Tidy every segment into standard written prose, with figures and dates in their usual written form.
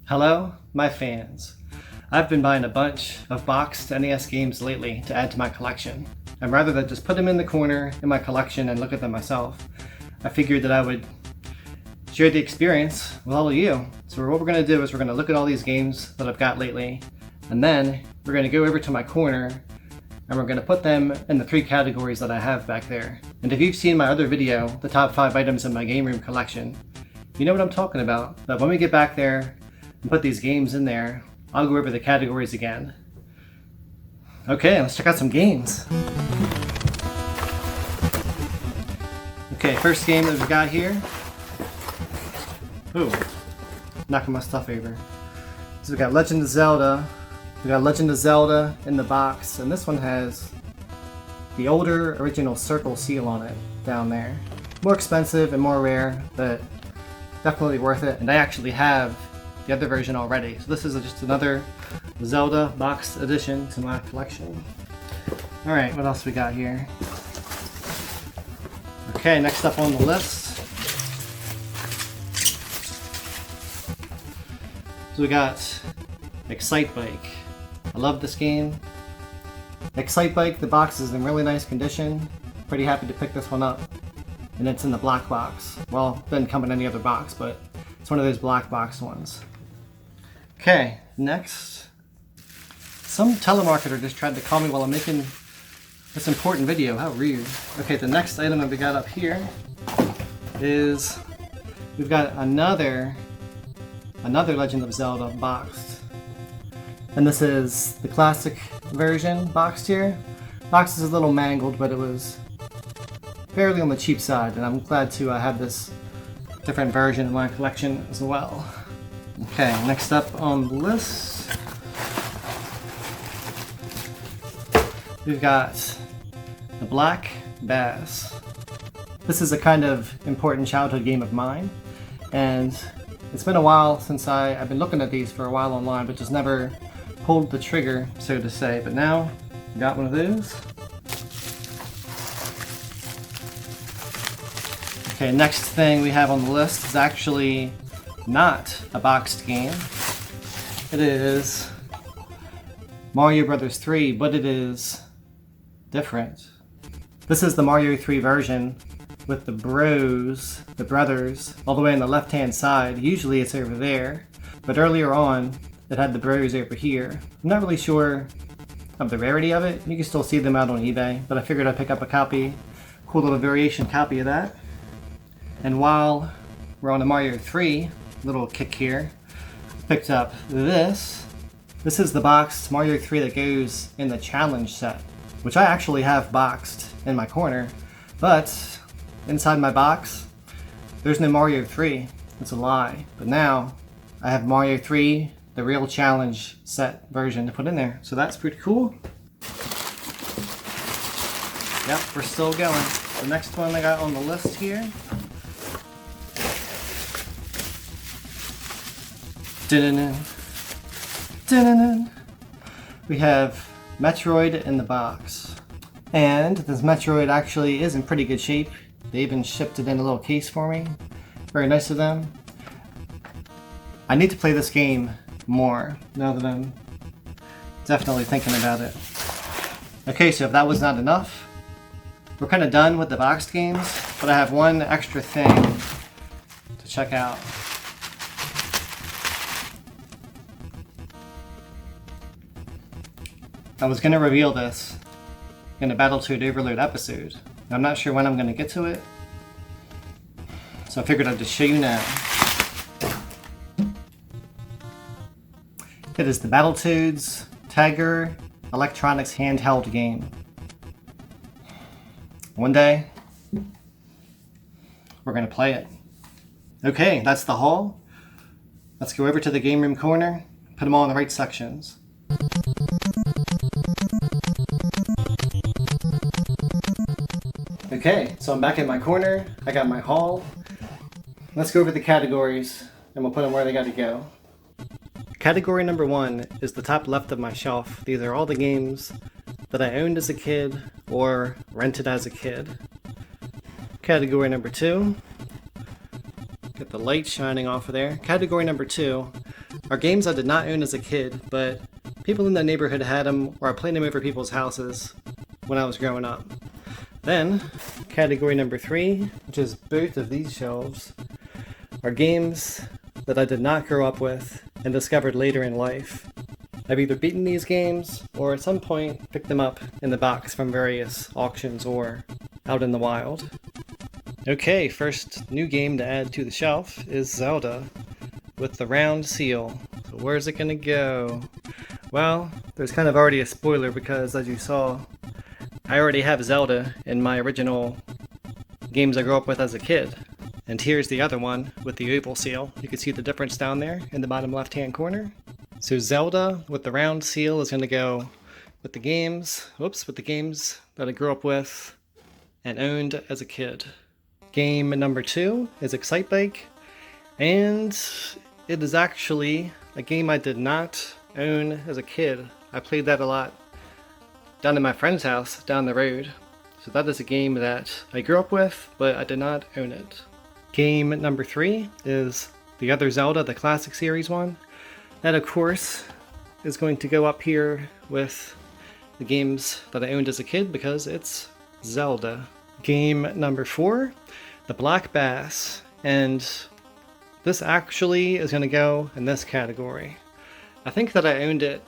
Hello, my fans. I've been buying a bunch of boxed NES games lately to add to my collection, and rather than just put them in the corner in my collection and look at them myself, I figured that I would share the experience with all of you. So what we're going to do is we're going to look at all these games that I've got lately, and then we're going to go over to my corner and we're going to put them in the 3 categories that I have back there. And if you've seen my other video, the top 5 items in my game room collection, you know what I'm talking about. But when we get back there and put these games in there, I'll go over the categories again. Okay, let's check out some games. Okay, first game that we've got here. Ooh, knocking my stuff over. So we got Legend of Zelda. We got Legend of Zelda in the box, and this one has the older original circle seal on it down there. More expensive and more rare, but definitely worth it. And I actually have the other version already, so this is just another Zelda box addition to my collection. Alright, what else we got here? Okay, next up on the list, so we got Excitebike. I love this game. Excitebike, the box is in really nice condition. Pretty happy to pick this one up. And it's in the black box. Well, it didn't come in any other box, but it's one of those black box ones. Okay, next. Some telemarketer just tried to call me while I'm making this important video. How rude. Okay, the next item that we got up here is we've got another Legend of Zelda boxed. And this is the classic version boxed here. Box is a little mangled, but it was fairly on the cheap side, and I'm glad to have this different version in my collection as well. Okay, next up on the list, we've got the Black Bass. This is a kind of important childhood game of mine, and it's been a while since I've been looking at these for a while online, but just never pulled the trigger, so to say. But now, got one of those. Okay, next thing we have on the list is actually not a boxed game. It is Mario Bros. 3, but it is different. This is the Mario 3 version with the brothers, all the way on the left-hand side. Usually it's over there, but earlier on it had the bros over here. I'm not really sure of the rarity of it. You can still see them out on eBay, but I figured I'd pick up a copy, cool little variation copy of that. And while we're on the Mario 3 little kick here, picked up this. This is the boxed Mario 3 that goes in the challenge set, which I actually have boxed in my corner, but inside my box, there's no Mario 3. It's a lie. But now I have Mario 3, the real challenge set version, to put in there. So that's pretty cool. Yep, we're still going. The next one I got on the list here. We have Metroid in the box. And this Metroid actually is in pretty good shape. They even shipped it in a little case for me. Very nice of them. I need to play this game more now that I'm definitely thinking about it. Okay, so if that was not enough, we're kind of done with the boxed games, but I have one extra thing to check out. I was going to reveal this in a Battletoad Overload episode. I'm not sure when I'm going to get to it, so I figured I'd just show you now. It is the Battletoads Tiger Electronics handheld game. One day, we're going to play it. Okay, that's the haul. Let's go over to the game room corner, put them all in the right sections. Okay, so I'm back in my corner. I got my haul. Let's go over the categories and we'll put them where they got to go. Category number 1 is the top left of my shelf. These are all the games that I owned as a kid or rented as a kid. Category number 2 Get the light shining off of there. Category number 2 are games I did not own as a kid, but people in the neighborhood had them, or I played them over people's houses when I was growing up. Then, category number 3, which is both of these shelves, are games that I did not grow up with and discovered later in life. I've either beaten these games, or at some point picked them up in the box from various auctions or out in the wild. Okay, first new game to add to the shelf is Zelda with the round seal. So where's it gonna go? Well, there's kind of already a spoiler because, as you saw, I already have Zelda in my original games I grew up with as a kid. And here's the other one with the oval seal. You can see the difference down there in the bottom left hand corner. So Zelda with the round seal is going to go with the games, with the games that I grew up with and owned as a kid. Game number 2 is Excitebike, and it is actually a game I did not own as a kid. I played that a lot down in my friend's house down the road. So that is a game that I grew up with, but I did not own it. Game number 3 is the other Zelda, the classic series one. That, of course, is going to go up here with the games that I owned as a kid because it's Zelda. Game number 4, the Black Bass, and this actually is going to go in this category. I think that I owned it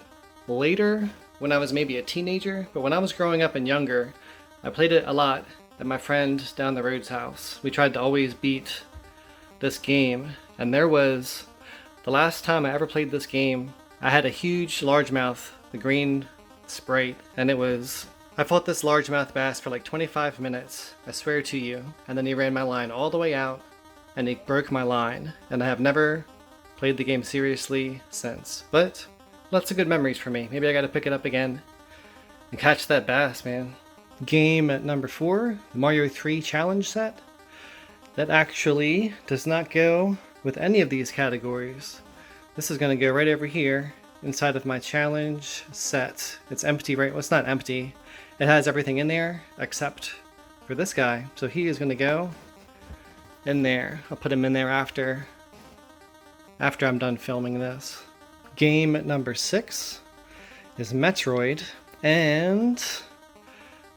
later when I was maybe a teenager, but when I was growing up and younger, I played it a lot at my friend down the road's house. We tried to always beat this game, and there was the last time I ever played this game, I had a huge largemouth, the green Sprite, and I fought this largemouth bass for like 25 minutes, I swear to you, and then he ran my line all the way out, and he broke my line, and I have never played the game seriously since. But lots of good memories for me. Maybe I gotta pick it up again and catch that bass, man. Game number 4, the Mario 3 challenge set. That actually does not go with any of these categories. This is going to go right over here inside of my challenge set. It's empty, right? Well, it's not empty. It has everything in there except for this guy. So he is going to go in there. I'll put him in there after I'm done filming this. Game number 6 is Metroid, and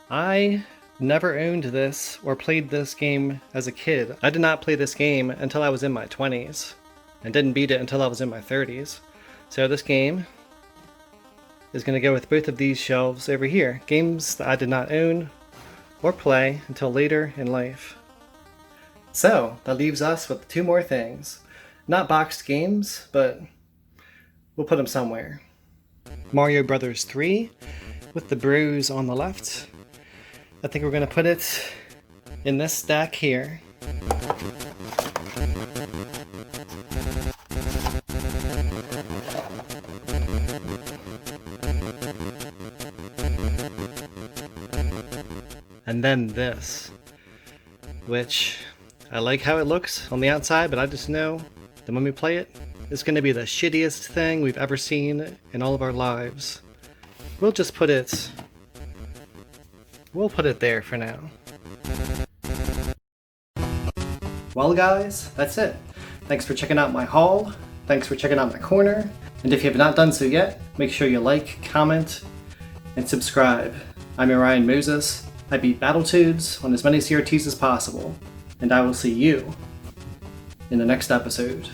I never owned this or played this game as a kid. I did not play this game until I was in my 20s and didn't beat it until I was in my 30s. So this game is going to go with both of these shelves over here. Games that I did not own or play until later in life. So that leaves us with 2 more things. Not boxed games, but we'll put them somewhere. Mario Brothers 3 with the bros on the left. I think we're going to put it in this stack here. And then this, which I like how it looks on the outside, but I just know that when we play it, it's going to be the shittiest thing we've ever seen in all of our lives. We'll put it there for now. Well guys, that's it. Thanks for checking out my haul. Thanks for checking out my corner. And if you have not done so yet, make sure you like, comment, and subscribe. I'm Ryan Moses. I beat Battletoads on as many CRTs as possible. And I will see you in the next episode.